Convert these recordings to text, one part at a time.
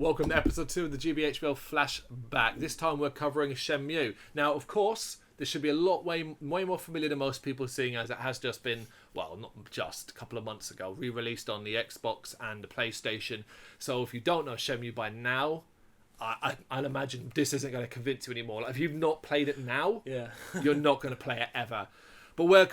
Welcome to episode 2 of the GBHBL Flashback. This time we're covering Shenmue. Now, of course, this should be a lot way more familiar to most people, seeing as it has just been, well, not just, a couple of months ago, re-released on the Xbox and the PlayStation. So if you don't know Shenmue by now, I'll imagine this isn't going to convince you anymore. Like, if you've not played it now, you're not going to play it ever. But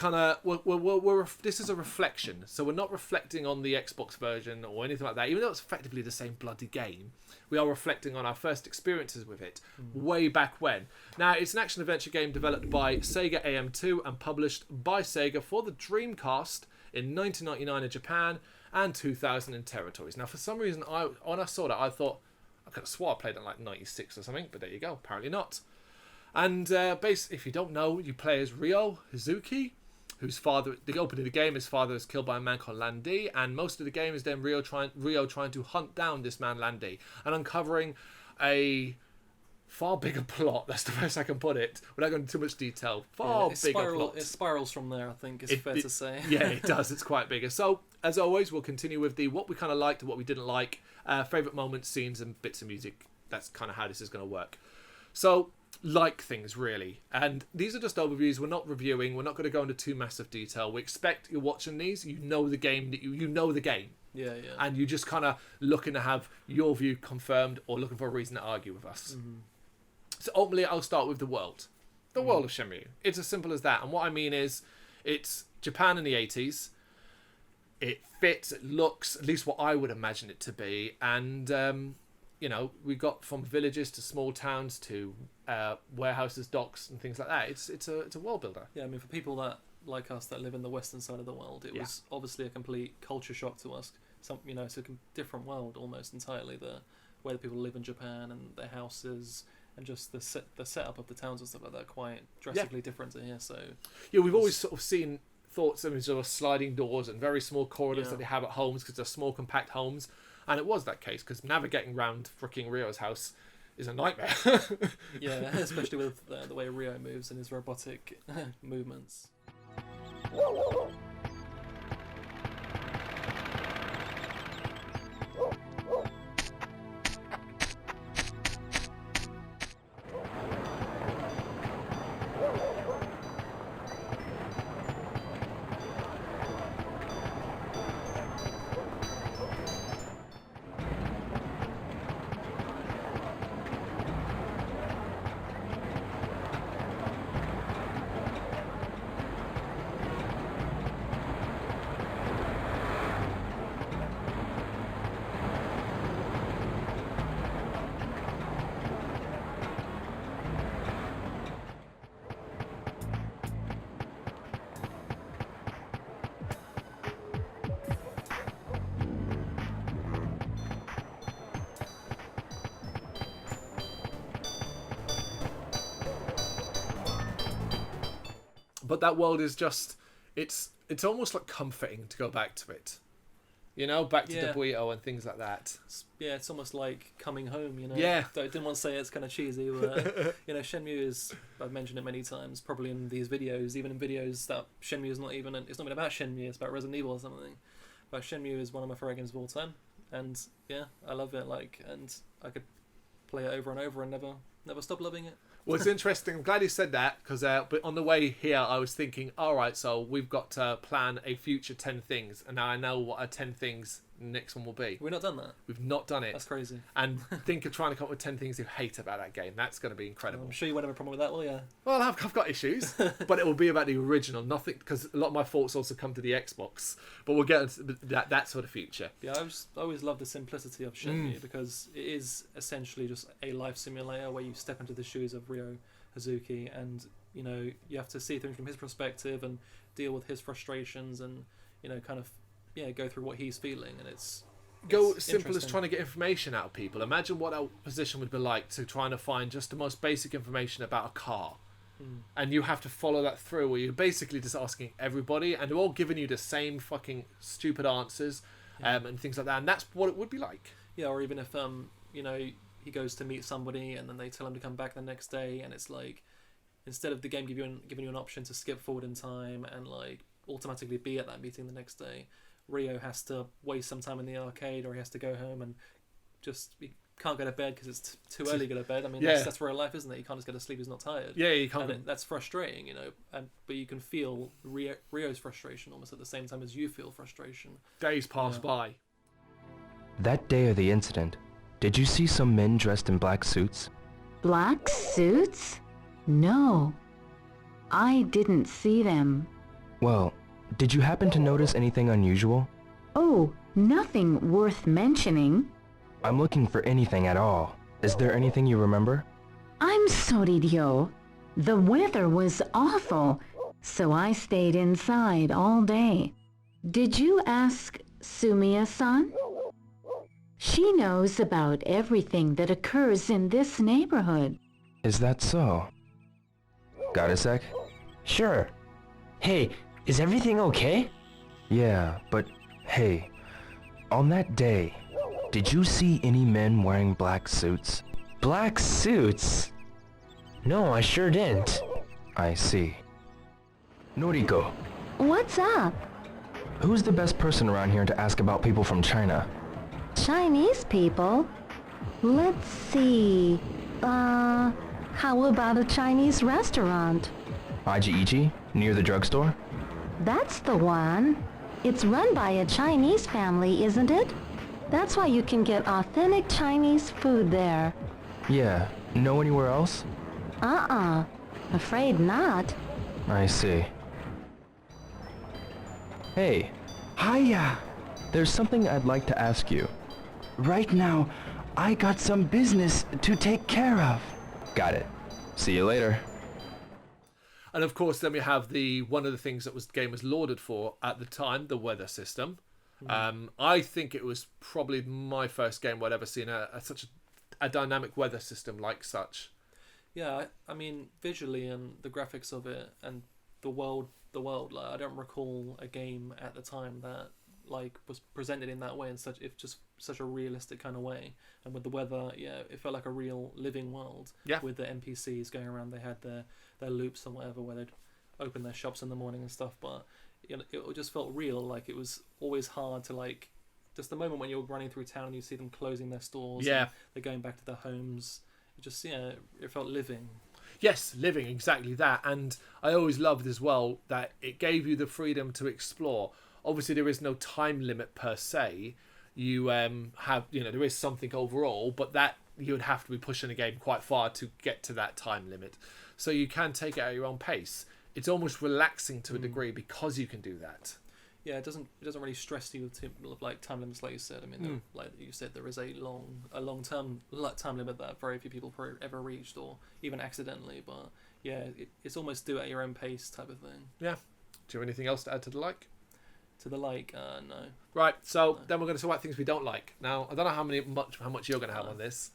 this is a reflection. So we're not reflecting on the Xbox version or anything like that. Even though it's effectively the same bloody game, we are reflecting on our first experiences with it way back when. Now, it's an action-adventure game developed by Sega AM2 and published by Sega for the Dreamcast in 1999 in Japan and 2000 in territories. Now, for some reason, when I saw that, I thought, I could have swore I played it in like 96 or something, but there you go. Apparently not. And basically, if you don't know, you play as Ryo Hazuki, whose father, the opening of the game, his father is killed by a man called Landy, and most of the game is then Ryo trying to hunt down this man Landy and uncovering a far bigger plot. That's the best I can put it, without going into too much detail. Bigger plot. It spirals from there, I think, is fair to say. Yeah, it does. It's quite bigger. So, as always, we'll continue with what we kind of liked and what we didn't like, favourite moments, scenes, and bits of music. That's kind of how this is going to work. So, like things, really. And these are just overviews. We're not reviewing. We're not going to go into too massive detail. We expect you're watching these, you know the game, you know the game. Yeah. And you're just kind of looking to have your view confirmed or looking for a reason to argue with us. Mm-hmm. So ultimately, I'll start with the world. The world of Shenmue. It's as simple as that. And what I mean is, it's Japan in the 80s. It fits, it looks, at least what I would imagine it to be. And, we got from villages to small towns to warehouses, docks, and things like that. It's a world builder. Yeah, I mean, for people that like us that live in the western side of the world, it was obviously a complete culture shock to us. It's a different world almost entirely. The way that people live in Japan and their houses and just the setup of the towns and stuff like that quite drastically different to here. So we've always sort of seen images of sliding doors and very small corridors that they have at homes because they're small, compact homes. And it was that case, because navigating around fricking Ryo's house is a nightmare. Yeah, especially with the way Ryo moves and his robotic movements. But that world is just, it's almost like comforting to go back to it. Back to Debuito and things like that. It's almost like coming home, Yeah. I didn't want to say it's kind of cheesy, but, Shenmue is, I've mentioned it many times, probably in these videos, even in videos that Shenmue is it's not even about Shenmue, it's about Resident Evil or something. But Shenmue is one of my favourite games of all time. And, I love it, and I could play it over and over and never stop loving it. Well, it's interesting. I'm glad you said that, because but on the way here, I was thinking, all right, so we've got to plan a future 10 things, and now I know what our 10 things next one will be. We've not done that. We've not done it. That's crazy. And think of trying to come up with 10 things you hate about that game. That's going to be incredible. I'm sure you won't have a problem with that, will you? Well, I've got issues, but it will be about the original. Nothing, because a lot of my thoughts also come to the Xbox. But we'll get into that sort of future. Yeah, I always love the simplicity of Shenmue because it is essentially just a life simulator where you step into the shoes of Ryo Hazuki, and you have to see things from his perspective and deal with his frustrations and go through what he's feeling, and it's simple as trying to get information out of people. Imagine what our position would be like to trying to find just the most basic information about a car. And you have to follow that through, where you're basically just asking everybody and they're all giving you the same fucking stupid answers and things like that, and that's what it would be like. Or even if he goes to meet somebody and then they tell him to come back the next day, and it's like, instead of the game giving you an option to skip forward in time and automatically be at that meeting the next day, Ryo has to waste some time in the arcade, or he has to go home and just can't go to bed because it's too early to go to bed. I mean, Yeah. that's real life, isn't it? You can't just go to sleep if you're not tired. Yeah, you can't. And that's frustrating, but you can feel Rio's frustration almost at the same time as you feel frustration. Days pass by. That day of the incident, did you see some men dressed in black suits? Black suits? No. I didn't see them. Well, did you happen to notice anything unusual? Oh, nothing worth mentioning. I'm looking for anything at all. Is there anything you remember? I'm sorry, Ryo. The weather was awful, so I stayed inside all day. Did you ask Sumiya-san? She knows about everything that occurs in this neighborhood. Is that so? Got a sec? Sure. Hey, is everything okay? Yeah, but hey, on that day, did you see any men wearing black suits? Black suits? No, I sure didn't. I see. Noriko, What's up? who's the best person around here to ask about people from China? Chinese people? Let's see. How about a Chinese restaurant? Ichi, near the drugstore? That's the one. It's run by a Chinese family, isn't it? That's why you can get authentic Chinese food there. Yeah, know anywhere else? Afraid not. I see. Hey, Hiya! there's something I'd like to ask you. Right now, I got some business to take care of. Got it. See you later. And of course, then we have one of the things that the game was lauded for at the time, the weather system. I think it was probably my first game where I'd ever seen such a dynamic weather system like such. Yeah, I mean, visually and the graphics of it and the world, like, I don't recall a game at the time that like was presented in that way in such a realistic kind of way. And with the weather, yeah, it felt like a real living world. Yeah. With the NPCs going around, they had their loops or whatever where they'd open their shops in the morning and stuff, but it just felt real. Like it was always hard to like just the moment when you're running through town and you see them closing their stores. Yeah. And they're going back to their homes. It felt living. Yes, living, exactly that. And I always loved as well that it gave you the freedom to explore. Obviously, there is no time limit per se. You have, there is something overall, but that you would have to be pushing the game quite far to get to that time limit. So you can take it at your own pace. It's almost relaxing to a degree because you can do that. Yeah, it doesn't really stress you with like time limits, like you said. I mean, like you said, there is a long term time limit that very few people ever reached, or even accidentally. But yeah, it's almost do it at your own pace type of thing. Yeah. Do you have anything else to add to the like? To the like, no. Right. So then we're going to talk about things we don't like. Now I don't know how much you're going to have on this,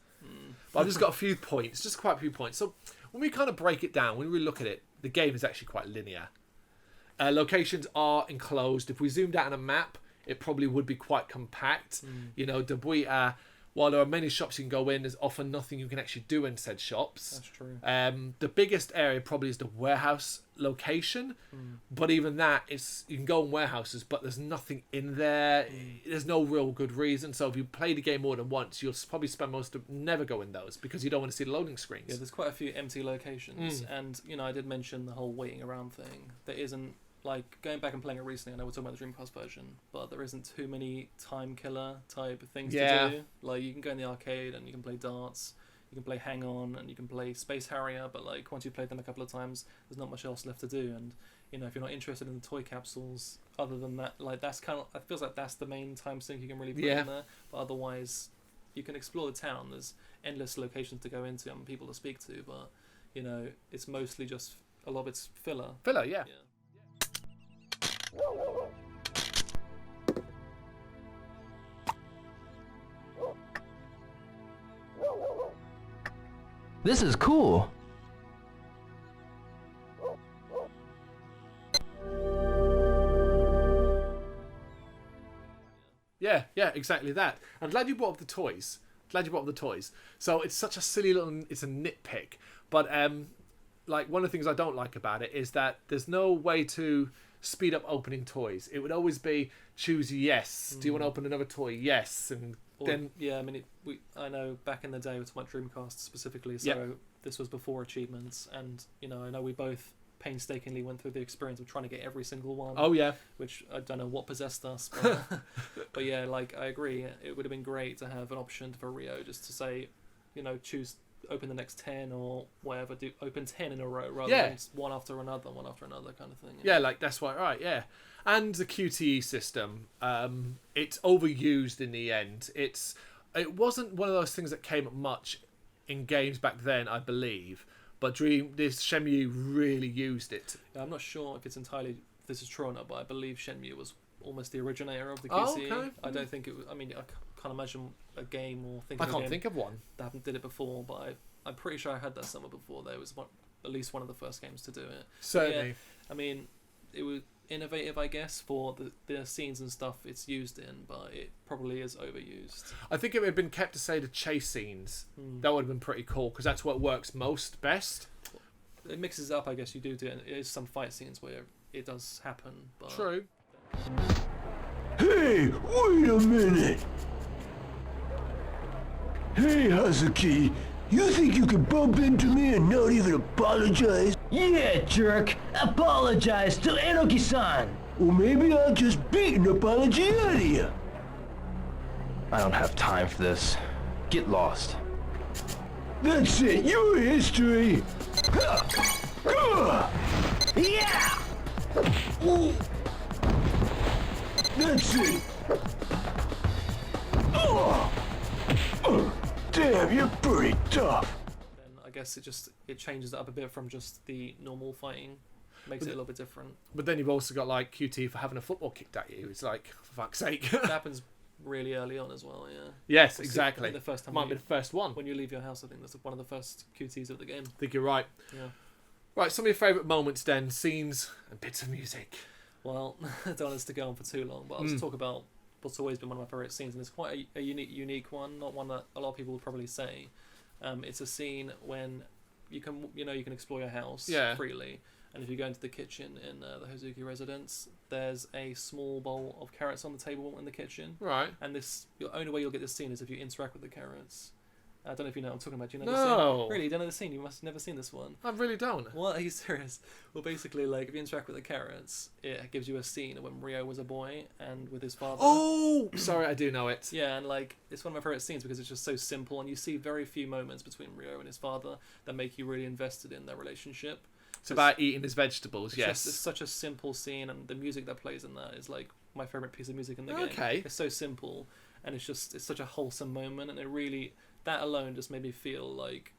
but I've just got a few points, just quite a few points. So when we kind of break it down, when we look at it, the game is actually quite linear. Locations are enclosed. If we zoomed out on a map, it probably would be quite compact. Debuita, while there are many shops you can go in, there's often nothing you can actually do in said shops. That's true. The biggest area probably is the warehouse location, but even that, you can go in warehouses, but there's nothing in there. There's no real good reason. So if you play the game more than once, you'll probably spend most of never go in those because you don't want to see the loading screens. Yeah, there's quite a few empty locations, and I did mention the whole waiting around thing. There isn't. Like, going back and playing it recently, I know we're talking about the Dreamcast version, but there isn't too many time killer type things to do. Like, you can go in the arcade and you can play darts, you can play Hang On, and you can play Space Harrier, but like once you've played them a couple of times, there's not much else left to do. And if you're not interested in the toy capsules, other than that, like that's kind of, it feels like that's the main time sink you can really put in there. But otherwise, you can explore the town. There's endless locations to go into and people to speak to, but it's mostly just a lot of it's filler. Filler, yeah. This is cool. Yeah, exactly that. I'm glad you brought up the toys. So it's such a silly little, it's a nitpick, but like one of the things I don't like about it is that there's no way to speed up opening toys. It would always be choose yes. Do you want to open another toy? Yes. And then yeah, I mean, I know back in the day we were talking about Dreamcast specifically, so Yep. this was before achievements, and I know we both painstakingly went through the experience of trying to get every single one. oh yeah, Which I don't know what possessed us, but, but yeah, like I agree, it would have been great to have an option for Rio just to say, choose open the next 10 or whatever, do open 10 in a row rather Yeah. than one after another kind of thing. yeah, like that's right, yeah. And the QTE system, it's overused in the end. It wasn't one of those things that came up much in games back then, I believe. But this Shenmue really used it. I'm not sure if this is true or not, but I believe Shenmue was almost the originator of the Oh, QTE. okay. I don't think it was. I mean, I can't imagine a game or think I of a can't game think of one. that did it before, but I'm pretty sure I had that somewhere before. There was at least one of the first games to do it. Certainly. Yeah, I mean, it was innovative, I guess, for the scenes and stuff it's used in, but it probably is overused. I think if it had been kept to, say, the chase scenes, that would have been pretty cool, because that's what works best. It mixes it up, I guess. You do it. There is some fight scenes where it does happen. But True. Hey, wait a minute! Hey, Hazuki, you think you can bump into me and not even apologize? Yeah, jerk! Apologize to Enoki-san! Or maybe I'll just beat an apology out of you. I don't have time for this. Get lost. That's it, your history! Yeah! That's it! Damn, you're pretty tough. then I guess it changes it up a bit from just the normal fighting, makes it a little bit different. But then you've also got like QT for having a football kicked at you. It's like, for fuck's sake. It happens really early on as well. Yeah. Yes, I exactly. think the first time Might be the first one. when you leave your house, I think that's one of the first QTs of the game. I think you're right. Yeah. Right, some of your favourite moments then, scenes and bits of music. Well, I don't want us to go on for too long, but I'll just talk about what's always been one of my favourite scenes, and it's quite a unique one, not one that a lot of people would probably say. It's a scene when you can explore your house freely, and if you go into the kitchen in the Hazuki residence, there's a small bowl of carrots on the table in the kitchen. Right. And the only way you'll get this scene is if you interact with the carrots. I don't know if you know what I'm talking about. Do you know No. the scene? Really? You don't know the scene? You must have never seen this one. I really don't. What? Are you serious? Well, basically, like, if you interact with the carrots, it gives you a scene of when Rio was a boy and with his father. Oh! Sorry, I do know it. Yeah, and, like, it's one of my favourite scenes because it's just so simple, and you see very few moments between Rio and his father that make you really invested in their relationship. It's about eating his vegetables, yes. It's such a simple scene, and the music that plays in that is, like, my favourite piece of music in the game. Okay. It's so simple, and it's such a wholesome moment, and it really... That alone just made me feel like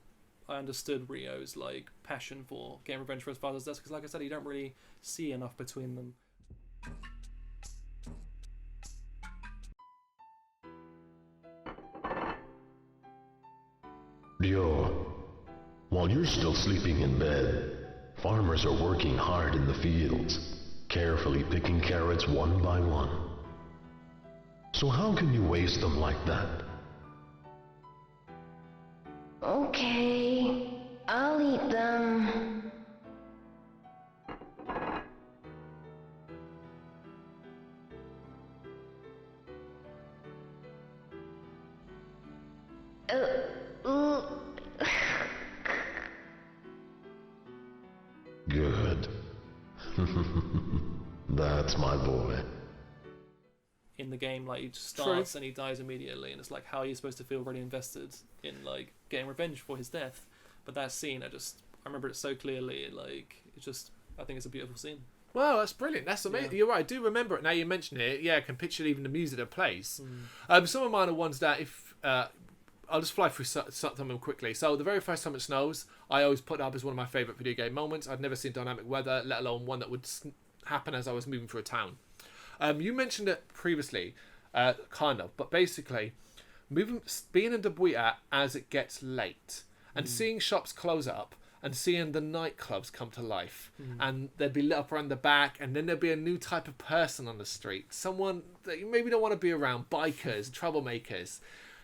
I understood Rio's like passion for getting revenge for his father's death, because like I said, you don't really see enough between them. Ryo, while you're still sleeping in bed, farmers are working hard in the fields, carefully picking carrots one by one. So how can you waste them like that? Okay, I'll eat them. Ooh. Good. That's my boy. In the game, like, he just starts and he dies immediately, and it's like, how are you supposed to feel really invested in like getting revenge for his death? But that scene, I remember it so clearly. Like, I think it's a beautiful scene. Wow, that's brilliant. That's amazing. Yeah. You're right. I do remember it now you mention it. Yeah, I can picture even the music that plays. Some of mine are ones that I'll just fly through some of them quickly. So the very first time it snows, I always put it up as one of my favourite video game moments. I'd never seen dynamic weather, let alone one that would happen as I was moving through a town. You mentioned it previously, kind of, but basically, being in Debuita as it gets late, and seeing shops close up, and seeing the nightclubs come to life, and they'd be lit up around the back, and then there'd be a new type of person on the street, someone that you maybe don't want to be around, bikers, troublemakers,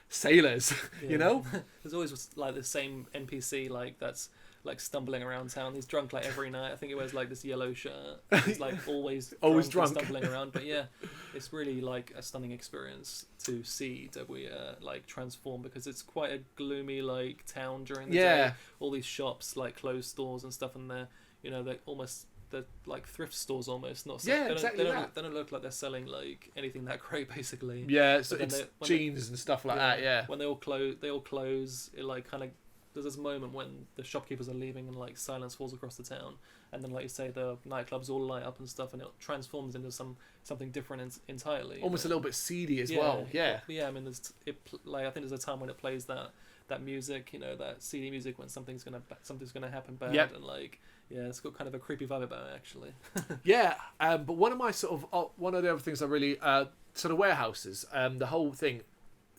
sailors, you know? There's always like the same NPC, like that's like stumbling around town. He's drunk like every night. I think he wears like this yellow shirt. He's like always drunk. and stumbling around. But yeah, it's really like a stunning experience to see Dabuya like transform, because it's quite a gloomy like town during the day. All these shops, like closed stores and stuff, and they're they're like thrift stores almost. Not exactly that. They don't look like they're selling like anything that great, basically. Yeah, so it's jeans and stuff like that. Yeah. When they all close. It like kind of, there's this moment when the shopkeepers are leaving and like silence falls across the town, and then like you say, the nightclubs all light up and stuff, and it transforms into something different entirely. Almost a little bit seedy as well. Yeah. Yeah, I mean, I think there's a time when it plays that music, that CD music, when something's gonna happen bad, and like. Yeah, it's got kind of a creepy vibe about it, actually. But one of the other things I really sort of warehouses, the whole thing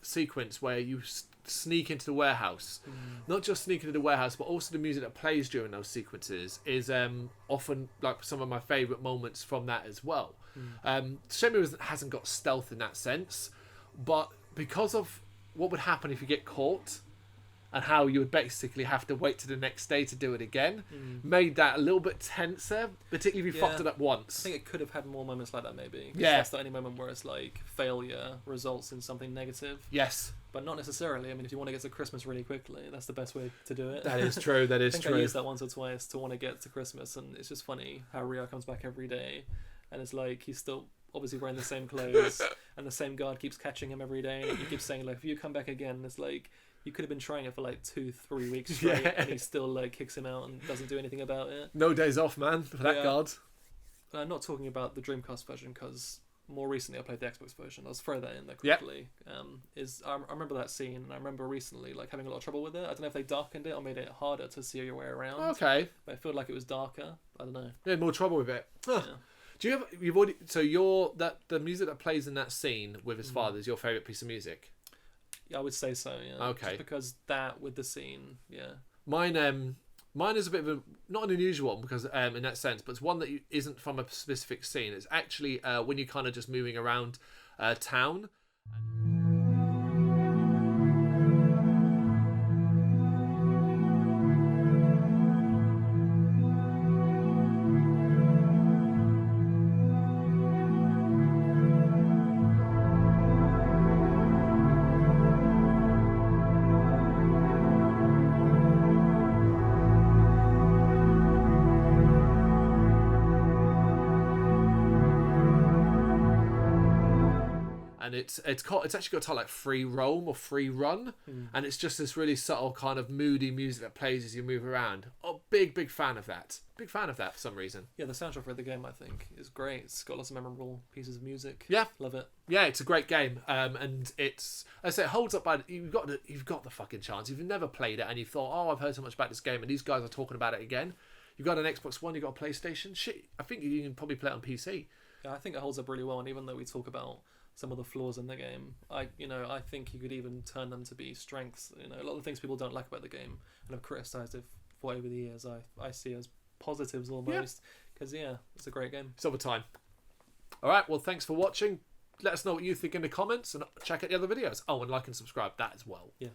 sequence where you sneak into the warehouse, not just sneak into the warehouse, but also the music that plays during those sequences is often like some of my favourite moments from that as well. Shenmue hasn't got stealth in that sense, but because of what would happen if you get caught, and how you would basically have to wait to the next day to do it again, made that a little bit tenser, particularly if you fucked it up once. I think it could have had more moments like that, maybe. Yeah. That's the only moment where it's like failure results in something negative. Yes. But not necessarily. I mean, if you want to get to Christmas really quickly, that's the best way to do it. That is true. That is I think true. I used that once or twice to want to get to Christmas, and it's just funny how Rio comes back every day, and it's like he's still obviously wearing the same clothes, and the same guard keeps catching him every day, and he keeps saying, like, if you come back again, it's like, you could have been trying it for like 2-3 weeks straight, and he still like kicks him out and doesn't do anything about it. No days off, man, for that guard. I'm not talking about the Dreamcast version, because more recently I played the Xbox version. I'll just throw that in there quickly. I remember that scene, and I remember recently like having a lot of trouble with it. I don't know if they darkened it or made it harder to see your way around. Okay. But it felt like it was darker. I don't know. You had more trouble with it. Huh. Yeah. Do you have the music that plays in that scene with his father is your favourite piece of music? Yeah, I would say so, yeah. Okay. Just because that with the scene, yeah. Mine is a bit of not an unusual one, because in that sense, but it's one that isn't from a specific scene. It's actually when you're kind of just moving around town. And it's actually got a title like Free Roam or Free Run, and it's just this really subtle kind of moody music that plays as you move around. Oh, big fan of that. Big fan of that for some reason. Yeah, the soundtrack for the game, I think, is great. It's got lots of memorable pieces of music. Yeah, love it. Yeah, it's a great game, and it's, as I say, it holds up. You've got the fucking chance. You've never played it, and you've thought, oh, I've heard so much about this game, and these guys are talking about it again. You've got an Xbox One, you've got a PlayStation. Shit, I think you can probably play it on PC. Yeah, I think it holds up really well, and even though we talk about some of the flaws in the game, I think you could even turn them to be strengths. A lot of the things people don't like about the game and have criticised it for over the years, I see as positives almost, because it's a great game. It's over time. All right, well, thanks for watching. Let us know what you think in the comments, and check out the other videos. Oh, and like and subscribe that as well. Yeah.